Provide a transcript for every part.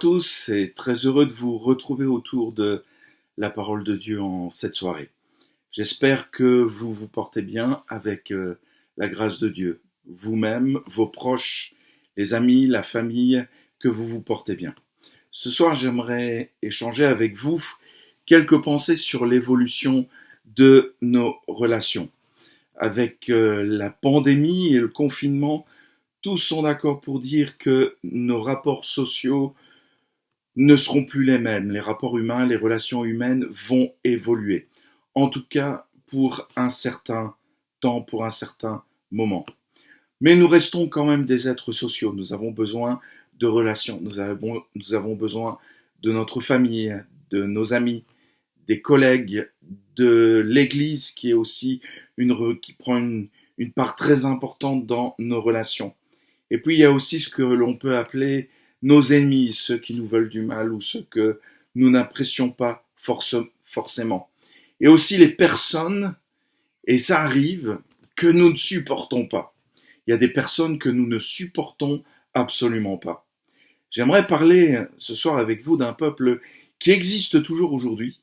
tous, c'est très heureux de vous retrouver autour de la parole de Dieu en cette soirée. J'espère que vous vous portez bien avec la grâce de Dieu. Vous-même, vos proches, les amis, la famille, que vous vous portez bien. Ce soir, j'aimerais échanger avec vous quelques pensées sur l'évolution de nos relations. Avec la pandémie et le confinement, tous sont d'accord pour dire que nos rapports sociaux ne seront plus les mêmes. Les rapports humains, les relations humaines vont évoluer. En tout cas, pour un certain temps, pour un certain moment. Mais nous restons quand même des êtres sociaux. Nous avons besoin de relations. Nous avons besoin de notre famille, de nos amis, des collègues, de l'Église qui est aussi qui prend une part très importante dans nos relations. Et puis il y a aussi ce que l'on peut appeler nos ennemis, ceux qui nous veulent du mal ou ceux que nous n'apprécions pas forcément. Et aussi les personnes, et ça arrive, que nous ne supportons pas. Il y a des personnes que nous ne supportons absolument pas. J'aimerais parler ce soir avec vous d'un peuple qui existe toujours aujourd'hui,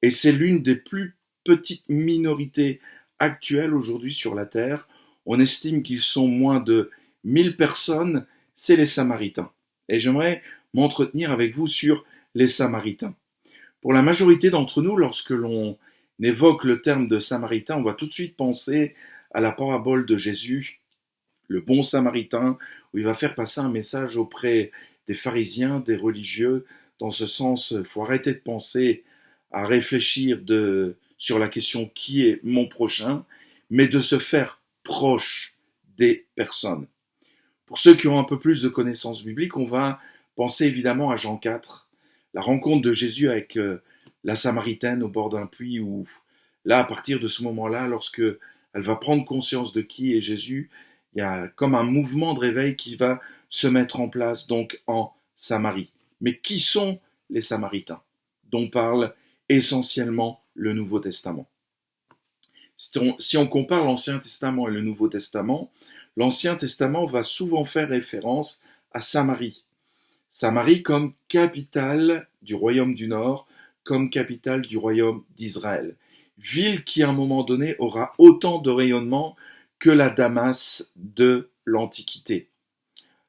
et c'est l'une des plus petites minorités actuelles aujourd'hui sur la terre. On estime qu'ils sont moins de 1000 personnes, c'est les Samaritains. Et j'aimerais m'entretenir avec vous sur les Samaritains. Pour la majorité d'entre nous, lorsque l'on évoque le terme de Samaritain, on va tout de suite penser à la parabole de Jésus, le bon Samaritain, où il va faire passer un message auprès des pharisiens, des religieux. Dans ce sens, il faut arrêter de penser à réfléchir sur la question qui est mon prochain, mais de se faire proche des personnes. Pour ceux qui ont un peu plus de connaissances bibliques, on va penser évidemment à Jean 4, la rencontre de Jésus avec la Samaritaine au bord d'un puits, où là, à partir de ce moment-là, lorsque elle va prendre conscience de qui est Jésus, il y a comme un mouvement de réveil qui va se mettre en place donc en Samarie. Mais qui sont les Samaritains, dont parle essentiellement le Nouveau Testament? Si on compare l'Ancien Testament et le Nouveau Testament, l'Ancien Testament va souvent faire référence à Samarie. Samarie comme capitale du royaume du Nord, comme capitale du royaume d'Israël. Ville qui, à un moment donné, aura autant de rayonnement que la Damas de l'Antiquité.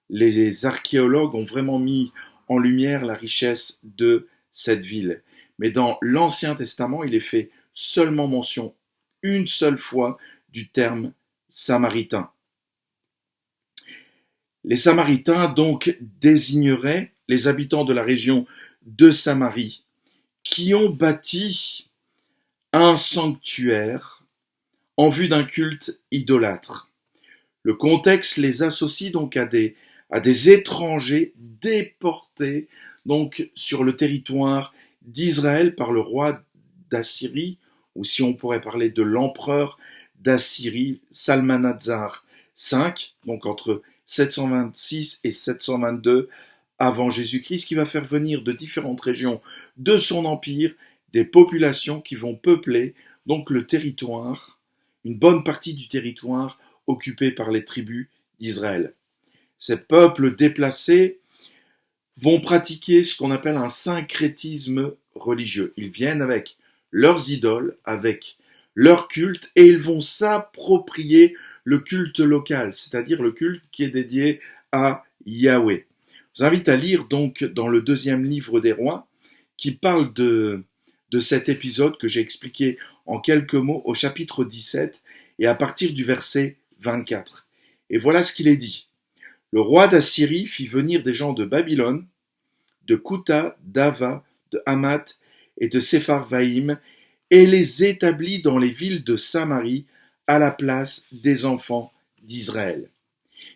Les archéologues ont vraiment mis en lumière la richesse de cette ville. Mais dans l'Ancien Testament, il est fait seulement mention une seule fois du terme samaritain. Les Samaritains donc désigneraient les habitants de la région de Samarie qui ont bâti un sanctuaire en vue d'un culte idolâtre. Le contexte les associe donc à des étrangers déportés donc sur le territoire d'Israël par le roi d'Assyrie, ou si on pourrait parler de l'empereur d'Assyrie, Salmanasar V, donc entre 726 et 722 avant Jésus-Christ, qui va faire venir de différentes régions de son empire des populations qui vont peupler donc le territoire, une bonne partie du territoire occupé par les tribus d'Israël. Ces peuples déplacés vont pratiquer ce qu'on appelle un syncrétisme religieux. Ils viennent avec leurs idoles, avec leur culte, et ils vont s'approprier le culte local, c'est-à-dire le culte qui est dédié à Yahweh. Je vous invite à lire donc dans le 2e livre des rois, qui parle de cet épisode que j'ai expliqué en quelques mots au chapitre 17 et à partir du verset 24. Et voilà ce qu'il est dit. Le roi d'Assyrie fit venir des gens de Babylone, de Kouta, d'Ava, de Hamath et de Sepharvaïm, et les établit dans les villes de Samarie à la place des enfants d'Israël.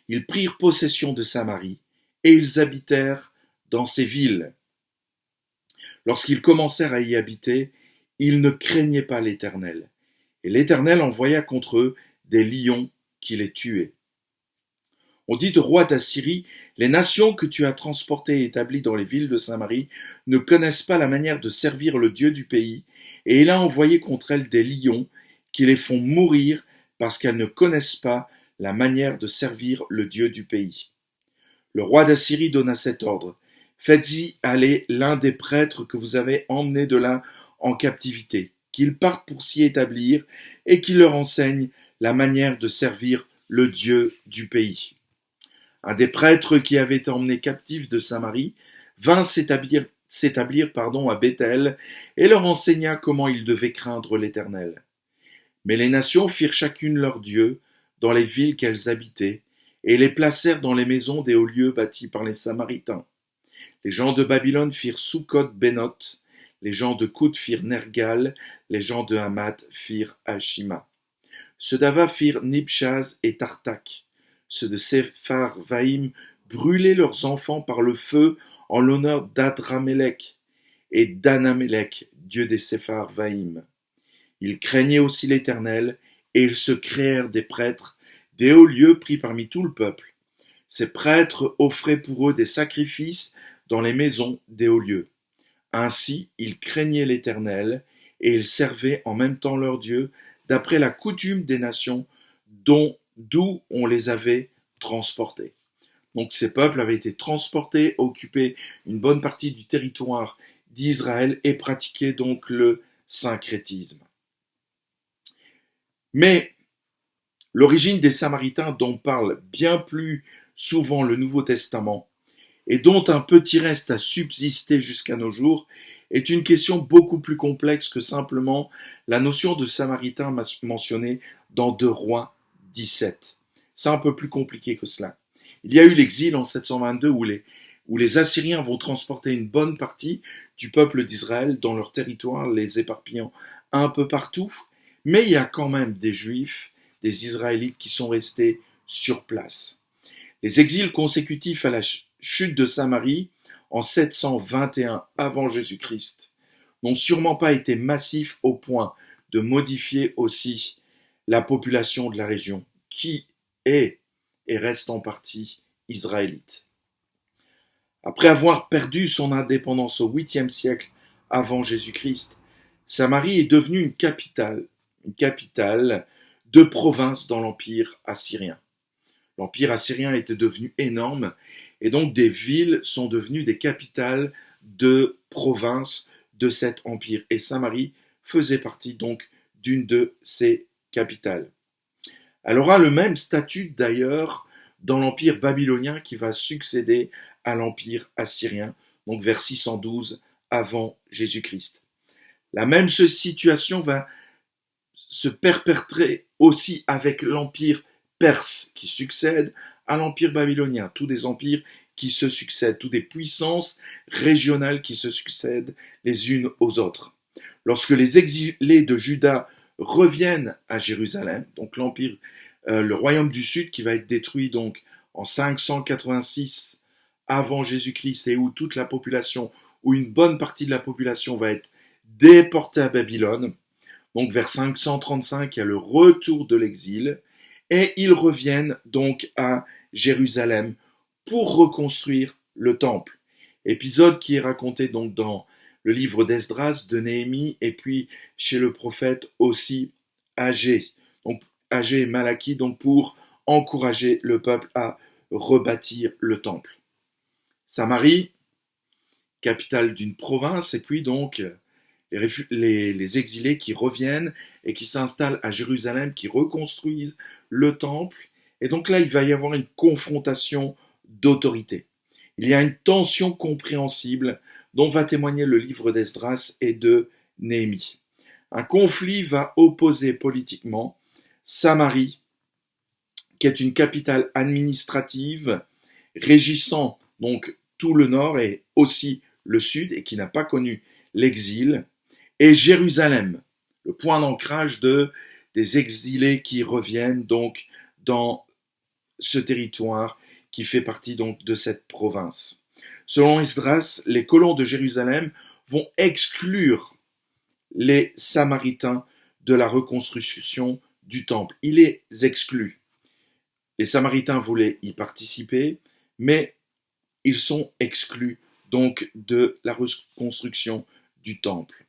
Ils prirent possession de Samarie, et ils habitèrent dans ces villes. Lorsqu'ils commencèrent à y habiter, ils ne craignaient pas l'Éternel. Et l'Éternel envoya contre eux des lions qui les tuaient. On dit au roi d'Assyrie, les nations que tu as transportées et établies dans les villes de Samarie ne connaissent pas la manière de servir le Dieu du pays, et il a envoyé contre elles des lions qui les font mourir parce qu'elles ne connaissent pas la manière de servir le Dieu du pays. Le roi d'Assyrie donna cet ordre. Faites-y aller l'un des prêtres que vous avez emmenés de là en captivité, qu'ils partent pour s'y établir et qu'il leur enseigne la manière de servir le Dieu du pays. Un des prêtres qui avait été emmené captif de Samarie vint s'établir à Béthel et leur enseigna comment ils devaient craindre l'Éternel. Mais les nations firent chacune leur dieu dans les villes qu'elles habitaient et les placèrent dans les maisons des hauts lieux bâtis par les Samaritains. Les gens de Babylone firent Sukkot-Benoth, les gens de Kout firent Nergal, les gens de Hamath firent Ashima. Ceux d'Ava firent Nibshaz et Tartak. Ceux de Sepharvaïm brûlaient leurs enfants par le feu en l'honneur d'Adramélec et d'Anamélec, dieu des Sepharvaïm. Ils craignaient aussi l'Éternel, et ils se créèrent des prêtres, des hauts lieux pris parmi tout le peuple. Ces prêtres offraient pour eux des sacrifices dans les maisons des hauts lieux. Ainsi, ils craignaient l'Éternel, et ils servaient en même temps leur Dieu, d'après la coutume des nations d'où on les avait transportés. Donc ces peuples avaient été transportés, occupaient une bonne partie du territoire d'Israël et pratiquaient donc le syncrétisme. Mais l'origine des Samaritains, dont parle bien plus souvent le Nouveau Testament, et dont un petit reste a subsisté jusqu'à nos jours, est une question beaucoup plus complexe que simplement la notion de Samaritain mentionnée dans 2 Rois 17. C'est un peu plus compliqué que cela. Il y a eu l'exil en 722 où les Assyriens vont transporter une bonne partie du peuple d'Israël dans leur territoire, les éparpillant un peu partout, mais il y a quand même des Juifs, des Israélites qui sont restés sur place. Les exils consécutifs à la chute de Samarie en 721 avant Jésus-Christ n'ont sûrement pas été massifs au point de modifier aussi la population de la région, qui est et reste en partie israélite. Après avoir perdu son indépendance au 8e siècle avant Jésus-Christ, Samarie est devenue une capitale de province dans l'Empire assyrien. L'Empire assyrien était devenu énorme et donc des villes sont devenues des capitales de provinces de cet empire. Et Samarie faisait partie donc d'une de ces capitales. Elle aura le même statut d'ailleurs dans l'empire babylonien qui va succéder à l'empire assyrien, donc vers 612 avant Jésus-Christ. La même situation va se perpétrer aussi avec l'empire perse qui succède à l'empire babylonien, tous des empires qui se succèdent, toutes des puissances régionales qui se succèdent les unes aux autres. Lorsque les exilés de Juda reviennent à Jérusalem, donc le royaume du sud qui va être détruit donc en 586 avant Jésus-Christ et où toute la population, où une bonne partie de la population va être déportée à Babylone. Donc vers 535, il y a le retour de l'exil et ils reviennent donc à Jérusalem pour reconstruire le temple. Épisode qui est raconté donc dans le livre d'Esdras, de Néhémie et puis chez le prophète aussi Agé. Donc Agé et Malachie donc pour encourager le peuple à rebâtir le temple. Samarie, capitale d'une province, et puis donc les exilés qui reviennent et qui s'installent à Jérusalem, qui reconstruisent le temple. Et donc là, il va y avoir une confrontation d'autorité. Il y a une tension compréhensible dont va témoigner le livre d'Esdras et de Néhémie. Un conflit va opposer politiquement Samarie, qui est une capitale administrative régissant donc tout le nord et aussi le sud et qui n'a pas connu l'exil, et Jérusalem, le point d'ancrage des exilés qui reviennent donc dans ce territoire qui fait partie donc de cette province. Selon Esdras, les colons de Jérusalem vont exclure les Samaritains de la reconstruction du temple. Ils les excluent. Les Samaritains voulaient y participer, mais ils sont exclus donc de la reconstruction du temple.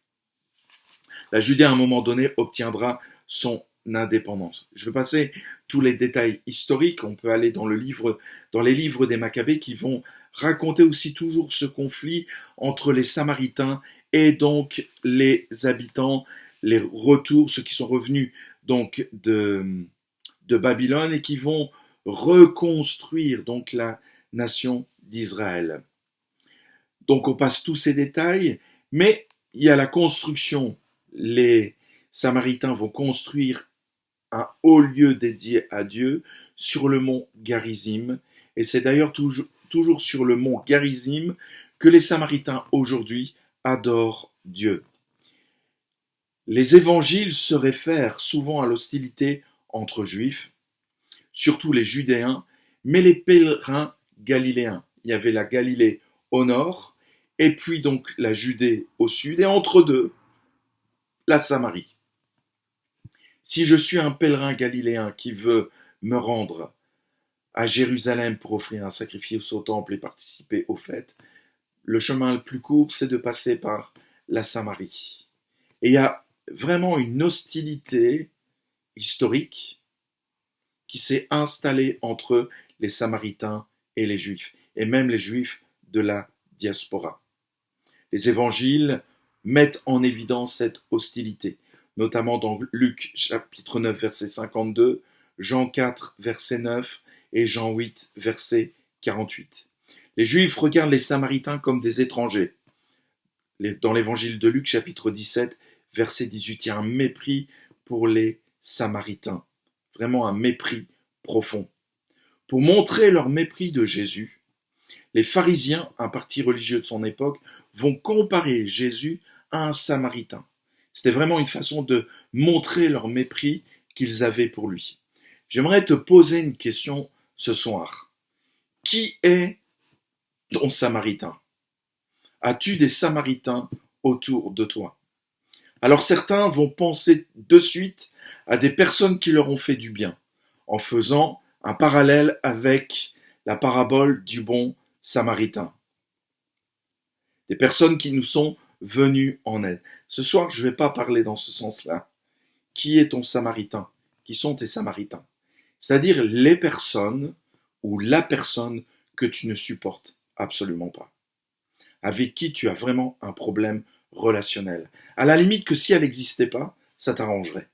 La Judée, à un moment donné, obtiendra son indépendance. Je vais passer tous les détails historiques. On peut aller dans les livres des Maccabées qui vont racontait aussi toujours ce conflit entre les Samaritains et donc les habitants, les retours, ceux qui sont revenus donc de Babylone et qui vont reconstruire donc la nation d'Israël. Donc on passe tous ces détails, mais il y a la construction. Les Samaritains vont construire un haut lieu dédié à Dieu sur le mont Garizim. Et c'est d'ailleurs toujours sur le mont Garizim que les Samaritains aujourd'hui adorent Dieu. Les évangiles se réfèrent souvent à l'hostilité entre juifs, surtout les Judéens, mais les pèlerins galiléens. Il y avait la Galilée au nord, et puis donc la Judée au sud, et entre deux, la Samarie. Si je suis un pèlerin galiléen qui veut me rendre à Jérusalem pour offrir un sacrifice au temple et participer aux fêtes, le chemin le plus court, c'est de passer par la Samarie. Et il y a vraiment une hostilité historique qui s'est installée entre les Samaritains et les Juifs, et même les Juifs de la diaspora. Les évangiles mettent en évidence cette hostilité, notamment dans Luc chapitre 9 verset 52, Jean 4 verset 9 et Jean 8 verset 48. Les Juifs regardent les Samaritains comme des étrangers. Dans l'évangile de Luc chapitre 17 verset 18, il y a un mépris pour les Samaritains, vraiment un mépris profond. Pour montrer leur mépris de Jésus, les pharisiens, un parti religieux de son époque, vont comparer Jésus à un Samaritain. C'était vraiment une façon de montrer leur mépris qu'ils avaient pour lui. J'aimerais te poser une question ce soir. Qui est ton Samaritain? As-tu des Samaritains autour de toi? Alors certains vont penser de suite à des personnes qui leur ont fait du bien, en faisant un parallèle avec la parabole du bon Samaritain. Des personnes qui nous sont venues en aide. Ce soir, je ne vais pas parler dans ce sens-là. Qui est ton Samaritain? Qui sont tes Samaritains? C'est-à-dire les personnes ou la personne que tu ne supportes absolument pas, avec qui tu as vraiment un problème relationnel. À la limite que si elle n'existait pas, ça t'arrangerait.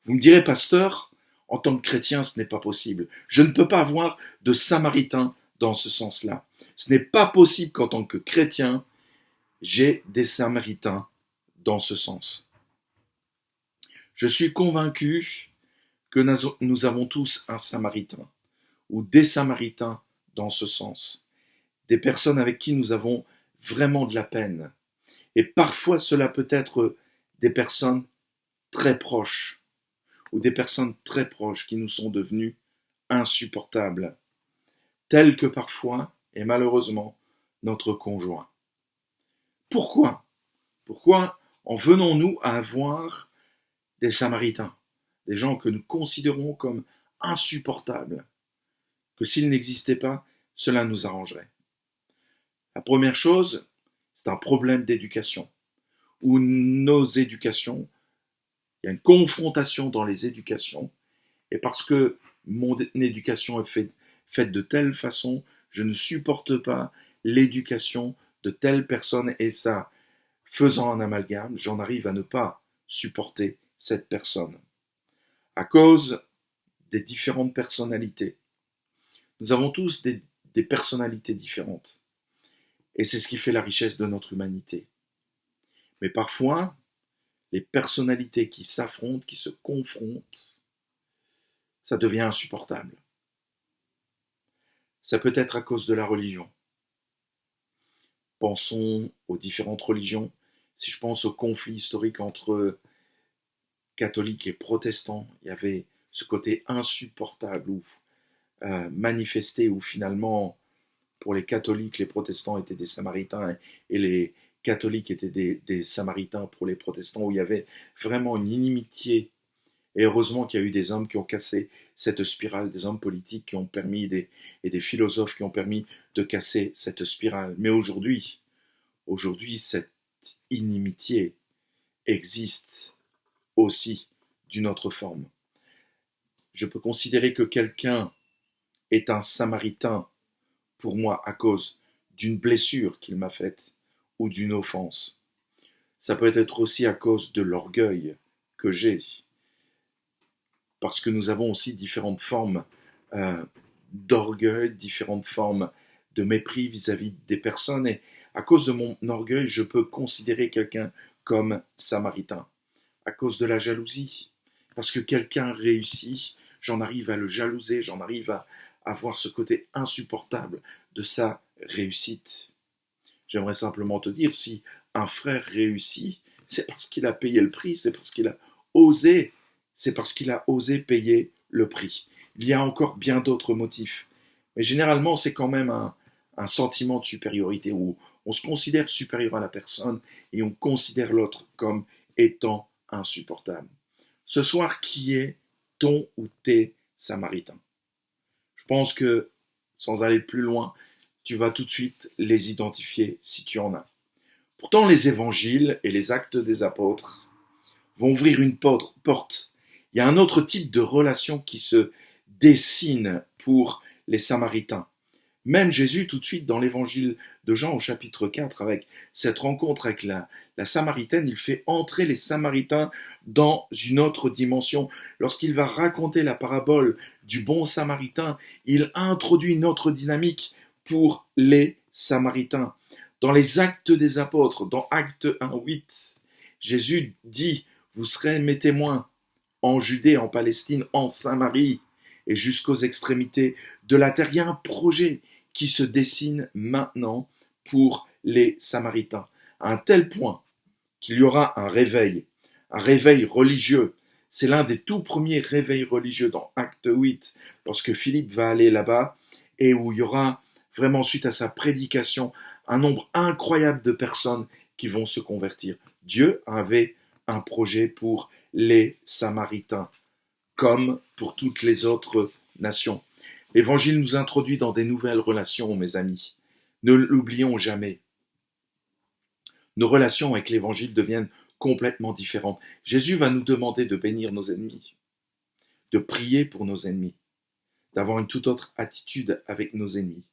Vous me direz, pasteur, en tant que chrétien, ce n'est pas possible. Je ne peux pas avoir de Samaritain dans ce sens-là. Ce n'est pas possible qu'en tant que chrétien, j'ai des Samaritains dans ce sens. Je suis convaincu que nous avons tous un Samaritain, ou des Samaritains dans ce sens. Des personnes avec qui nous avons vraiment de la peine. Et parfois, cela peut être des personnes très proches, ou des personnes très proches qui nous sont devenues insupportables, telles que parfois, et malheureusement, notre conjoint. Pourquoi? Pourquoi en venons-nous à avoir des Samaritains, des gens que nous considérons comme insupportables, que s'ils n'existaient pas, cela nous arrangerait? La première chose, c'est un problème d'éducation, où nos éducations, il y a une confrontation dans les éducations, et parce que mon éducation est faite de telle façon, je ne supporte pas l'éducation de telle personne, et ça, faisant un amalgame, j'en arrive à ne pas supporter cette personne. À cause des différentes personnalités. Nous avons tous des personnalités différentes. Et c'est ce qui fait la richesse de notre humanité. Mais parfois, les personnalités qui s'affrontent, qui se confrontent, ça devient insupportable. Ça peut être à cause de la religion. Pensons aux différentes religions. Si je pense au conflit historique entre catholiques et protestants, il y avait ce côté insupportable où manifesté, où finalement, pour les catholiques, les protestants étaient des samaritains et les catholiques étaient des samaritains pour les protestants, où il y avait vraiment une inimitié. Et heureusement qu'il y a eu des hommes qui ont cassé cette spirale, des hommes politiques qui ont permis, et des philosophes qui ont permis de casser cette spirale. Mais aujourd'hui, cette inimitié existe aussi d'une autre forme. Je peux considérer que quelqu'un est un samaritain pour moi à cause d'une blessure qu'il m'a faite ou d'une offense. Ça peut être aussi à cause de l'orgueil que j'ai, parce que nous avons aussi différentes formes d'orgueil, différentes formes de mépris vis-à-vis des personnes. Et à cause de mon orgueil, je peux considérer quelqu'un comme samaritain. À cause de la jalousie, parce que quelqu'un réussit, j'en arrive à le jalouser, j'en arrive à avoir ce côté insupportable de sa réussite. J'aimerais simplement te dire, si un frère réussit, c'est parce qu'il a payé le prix, c'est parce qu'il a osé, c'est parce qu'il a osé payer le prix. Il y a encore bien d'autres motifs, mais généralement c'est quand même un sentiment de supériorité où on se considère supérieur à la personne et on considère l'autre comme étant insupportable. Ce soir, qui est ton ou tes samaritains? Je pense que, sans aller plus loin, tu vas tout de suite les identifier si tu en as. Pourtant, les évangiles et les actes des apôtres vont ouvrir une porte. Il y a un autre type de relation qui se dessine pour les Samaritains. Même Jésus, tout de suite dans l'évangile de Jean au chapitre 4, avec cette rencontre avec la Samaritaine, il fait entrer les Samaritains dans une autre dimension. Lorsqu'il va raconter la parabole du bon Samaritain, il introduit une autre dynamique pour les Samaritains. Dans les actes des apôtres, dans Acte 1:8, Jésus dit « Vous serez mes témoins en Judée, en Palestine, en Samarie et jusqu'aux extrémités de la terre. » Il y a un projet qui se dessine maintenant pour les Samaritains, à un tel point qu'il y aura un réveil religieux. C'est l'un des tout premiers réveils religieux dans Acte 8, lorsque Philippe va aller là-bas, et où il y aura vraiment, suite à sa prédication, un nombre incroyable de personnes qui vont se convertir. Dieu avait un projet pour les Samaritains, comme pour toutes les autres nations. L'Évangile nous introduit dans des nouvelles relations, mes amis. Ne l'oublions jamais. Nos relations avec l'Évangile deviennent complètement différentes. Jésus va nous demander de bénir nos ennemis, de prier pour nos ennemis, d'avoir une toute autre attitude avec nos ennemis.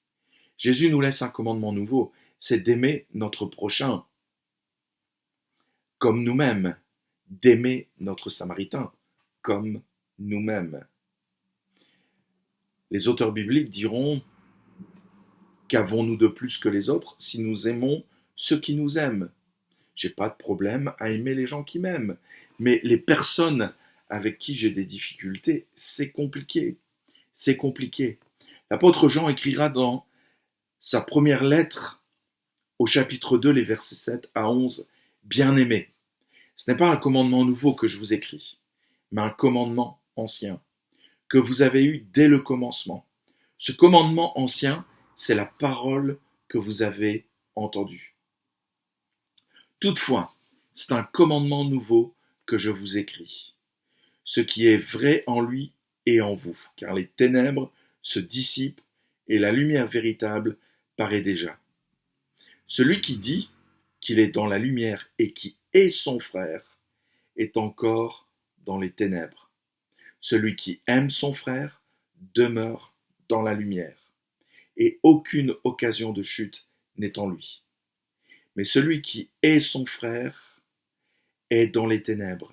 Jésus nous laisse un commandement nouveau, c'est d'aimer notre prochain comme nous-mêmes, d'aimer notre Samaritain comme nous-mêmes. Les auteurs bibliques diront « Qu'avons-nous de plus que les autres si nous aimons ceux qui nous aiment ?» J'ai pas de problème à aimer les gens qui m'aiment, mais les personnes avec qui j'ai des difficultés, c'est compliqué. C'est compliqué. L'apôtre Jean écrira dans sa première lettre, au chapitre 2, les versets 7 à 11, « Bien-aimés, ce n'est pas un commandement nouveau que je vous écris, mais un commandement ancien, que vous avez eu dès le commencement. Ce commandement ancien, c'est la parole que vous avez entendue. Toutefois, c'est un commandement nouveau que je vous écris, ce qui est vrai en lui et en vous, car les ténèbres se dissipent et la lumière véritable paraît déjà. Celui qui dit qu'il est dans la lumière et qui est son frère est encore dans les ténèbres. Celui qui aime son frère demeure dans la lumière, et aucune occasion de chute n'est en lui. Mais celui qui est son frère est dans les ténèbres.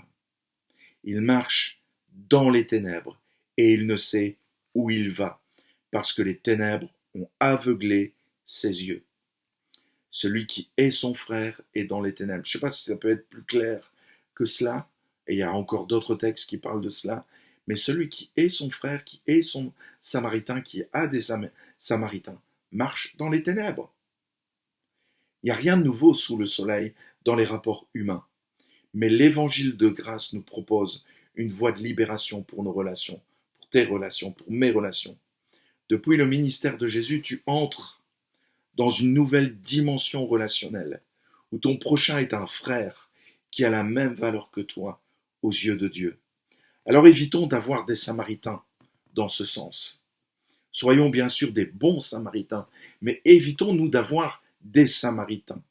Il marche dans les ténèbres, et il ne sait où il va, parce que les ténèbres ont aveuglé ses yeux. Celui qui est son frère est dans les ténèbres. Je ne sais pas si ça peut être plus clair que cela, et il y a encore d'autres textes qui parlent de cela, mais celui qui est son frère, qui est son samaritain, qui a des samaritains, marche dans les ténèbres. Il n'y a rien de nouveau sous le soleil dans les rapports humains, mais l'évangile de grâce nous propose une voie de libération pour nos relations, pour tes relations, pour mes relations. Depuis le ministère de Jésus, tu entres dans une nouvelle dimension relationnelle, où ton prochain est un frère qui a la même valeur que toi aux yeux de Dieu. Alors évitons d'avoir des samaritains dans ce sens. Soyons bien sûr des bons samaritains, mais évitons-nous d'avoir des samaritains.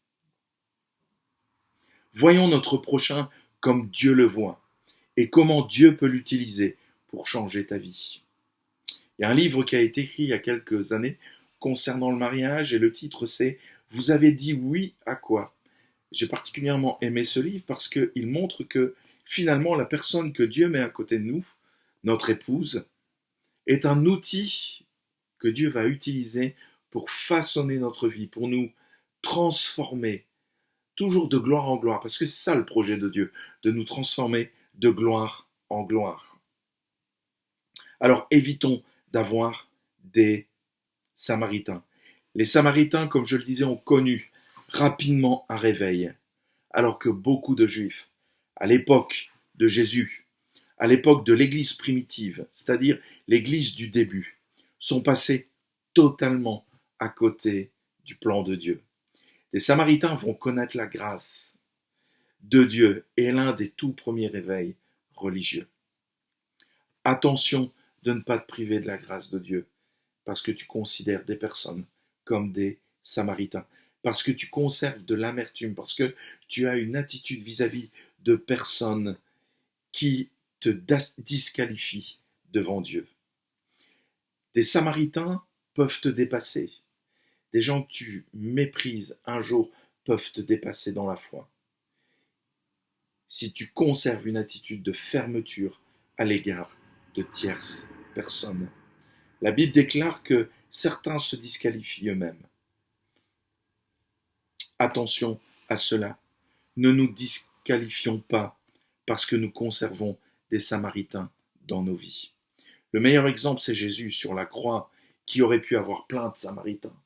Voyons notre prochain comme Dieu le voit et comment Dieu peut l'utiliser pour changer ta vie. Il y a un livre qui a été écrit il y a quelques années concernant le mariage et le titre c'est « Vous avez dit oui à quoi ?» J'ai particulièrement aimé ce livre parce qu'il montre que finalement la personne que Dieu met à côté de nous, notre épouse, est un outil que Dieu va utiliser pour façonner notre vie, pour nous transformer, toujours de gloire en gloire, parce que c'est ça le projet de Dieu, de nous transformer de gloire en gloire. Alors évitons d'avoir des Samaritains. Les Samaritains, comme je le disais, ont connu rapidement un réveil, alors que beaucoup de Juifs, à l'époque de Jésus, à l'époque de l'Église primitive, c'est-à-dire l'Église du début, sont passés totalement à côté du plan de Dieu. Les Samaritains vont connaître la grâce de Dieu et l'un des tout premiers réveils religieux. Attention de ne pas te priver de la grâce de Dieu parce que tu considères des personnes comme des Samaritains, parce que tu conserves de l'amertume, parce que tu as une attitude vis-à-vis de personnes qui te disqualifient devant Dieu. Des Samaritains peuvent te dépasser. Des gens que tu méprises un jour peuvent te dépasser dans la foi. Si tu conserves une attitude de fermeture à l'égard de tierces personnes. La Bible déclare que certains se disqualifient eux-mêmes. Attention à cela. Ne nous disqualifions pas parce que nous conservons des Samaritains dans nos vies. Le meilleur exemple, c'est Jésus sur la croix, qui aurait pu avoir plein de Samaritains,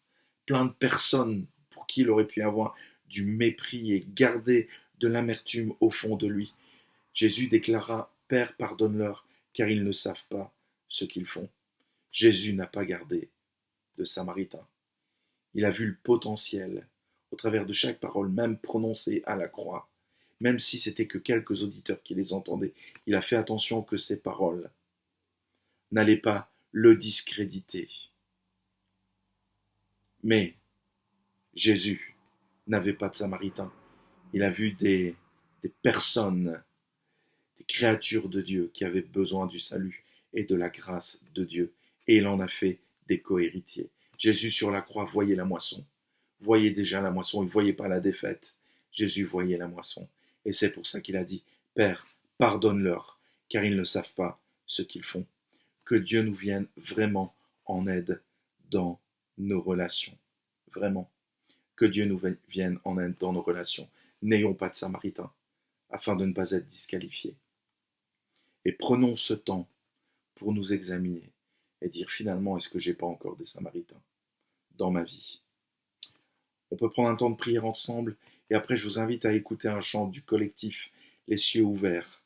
plein de personnes pour qui il aurait pu avoir du mépris et garder de l'amertume au fond de lui. Jésus déclara « Père, pardonne-leur, car ils ne savent pas ce qu'ils font. » Jésus n'a pas gardé de Samaritains. Il a vu le potentiel au travers de chaque parole, même prononcée à la croix, même si c'était que quelques auditeurs qui les entendaient. Il a fait attention que ces paroles n'allaient pas le discréditer. Mais Jésus n'avait pas de Samaritains. Il a vu des personnes, des créatures de Dieu qui avaient besoin du salut et de la grâce de Dieu. Et il en a fait des co-héritiers. Jésus sur la croix voyait la moisson. Voyait déjà la moisson, il ne voyait pas la défaite. Jésus voyait la moisson. Et c'est pour ça qu'il a dit, Père, pardonne-leur, car ils ne savent pas ce qu'ils font. Que Dieu nous vienne vraiment en aide dans nos relations. Vraiment. Que Dieu nous vienne en aide dans nos relations. N'ayons pas de Samaritains, afin de ne pas être disqualifiés. Et prenons ce temps pour nous examiner et dire finalement, est-ce que j'ai pas encore des Samaritains dans ma vie? On peut prendre un temps de prière ensemble et après je vous invite à écouter un chant du collectif Les Cieux Ouverts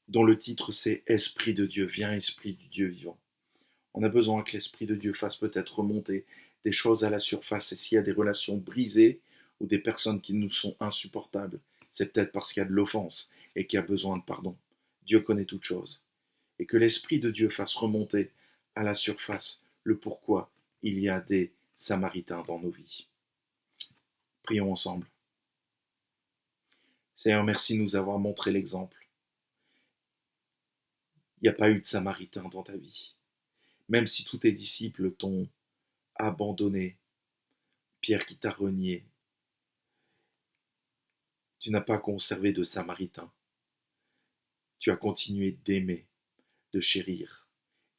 dont le titre c'est Esprit de Dieu, viens Esprit du Dieu vivant. On a besoin que l'Esprit de Dieu fasse peut-être remonter des choses à la surface et s'il y a des relations brisées ou des personnes qui nous sont insupportables, c'est peut-être parce qu'il y a de l'offense et qu'il y a besoin de pardon. Dieu connaît toutes choses. Et que l'Esprit de Dieu fasse remonter à la surface le pourquoi il y a des Samaritains dans nos vies. Prions ensemble. Seigneur, merci de nous avoir montré l'exemple. Il n'y a pas eu de Samaritains dans ta vie. Même si tous tes disciples t'ont abandonné, Pierre qui t'a renié, tu n'as pas conservé de Samaritains. Tu as continué d'aimer, de chérir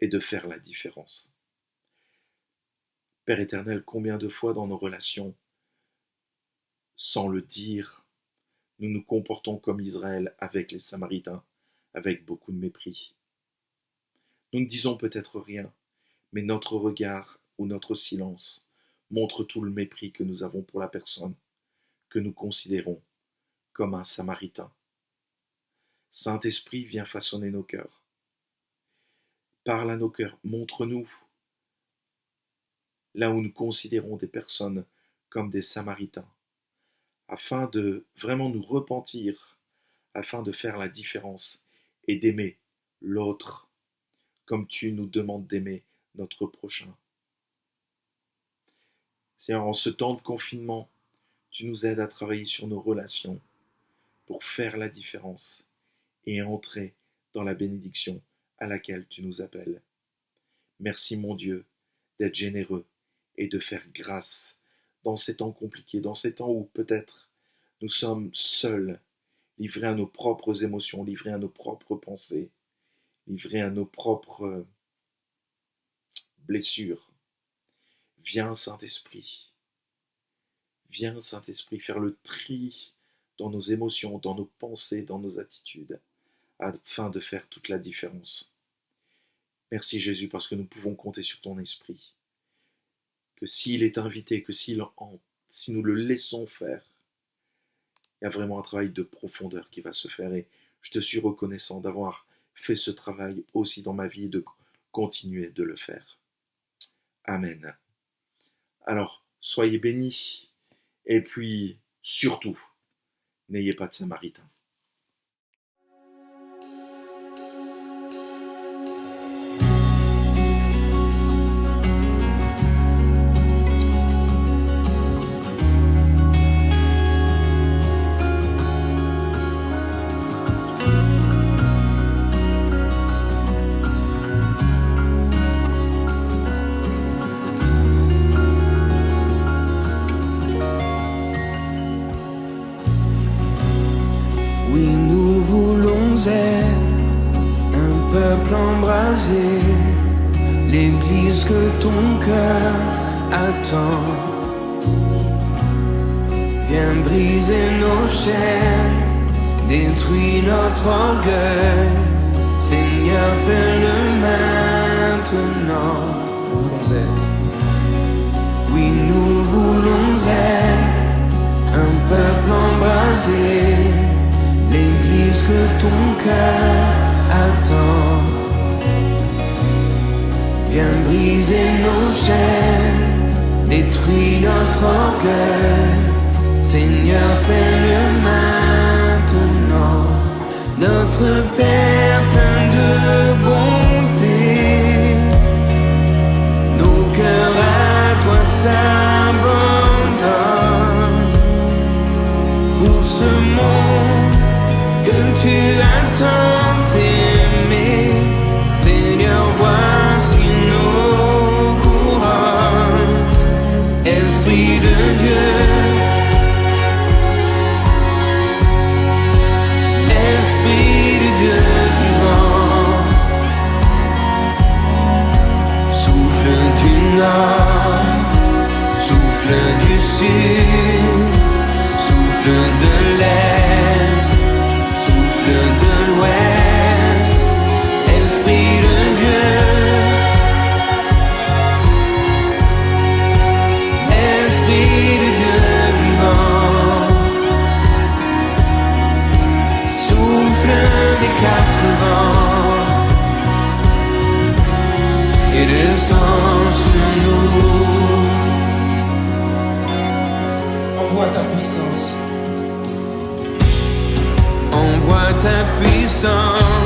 et de faire la différence. Père éternel, combien de fois dans nos relations, sans le dire, nous nous comportons comme Israël avec les Samaritains, avec beaucoup de mépris. Nous ne disons peut-être rien, mais notre regard ou notre silence montre tout le mépris que nous avons pour la personne que nous considérons comme un Samaritain. Saint-Esprit, viens façonner nos cœurs. Parle à nos cœurs, montre-nous là où nous considérons des personnes comme des Samaritains, afin de vraiment nous repentir, afin de faire la différence et d'aimer l'autre comme tu nous demandes d'aimer notre prochain. Seigneur, en ce temps de confinement, tu nous aides à travailler sur nos relations pour faire la différence et entrer dans la bénédiction à laquelle tu nous appelles. Merci mon Dieu d'être généreux et de faire grâce dans ces temps compliqués, dans ces temps où peut-être nous sommes seuls, livrés à nos propres émotions, livrés à nos propres pensées, livrés à nos propres blessures. Viens Saint-Esprit, faire le tri dans nos émotions, dans nos pensées, dans nos attitudes, afin de faire toute la différence. Merci Jésus, parce que nous pouvons compter sur ton Esprit, que s'il est invité, que si nous le laissons faire, il y a vraiment un travail de profondeur qui va se faire, et je te suis reconnaissant d'avoir fait ce travail aussi dans ma vie et de continuer de le faire. Amen. Alors, soyez bénis, et puis, surtout, n'ayez pas de Samaritain. Oui, nous voulons être un peuple embrasé, l'église que ton cœur attend. Viens briser nos chaînes, détruis notre orgueil. Seigneur, fais-le maintenant. Nous voulons être. Oui, nous voulons être un peuple embrasé, l'église que ton cœur attend. Viens briser nos chaînes, détruis notre orgueil. Seigneur, fais-le maintenant. Notre Père plein de bonté, nos cœurs à toi s'abandonnent. Pour ce monde que tu as tant aimé, Seigneur, voici nos couronnes. Esprit de Dieu, Esprit de Dieu vivant, souffle du nord, souffle du sud, souffle de l'est, souffle de l'ouest. Esprit de Dieu, Esprit de Dieu vivant, souffle des quatre vents et descend sur nous. Envoie ta puissance, envoie ta puissance.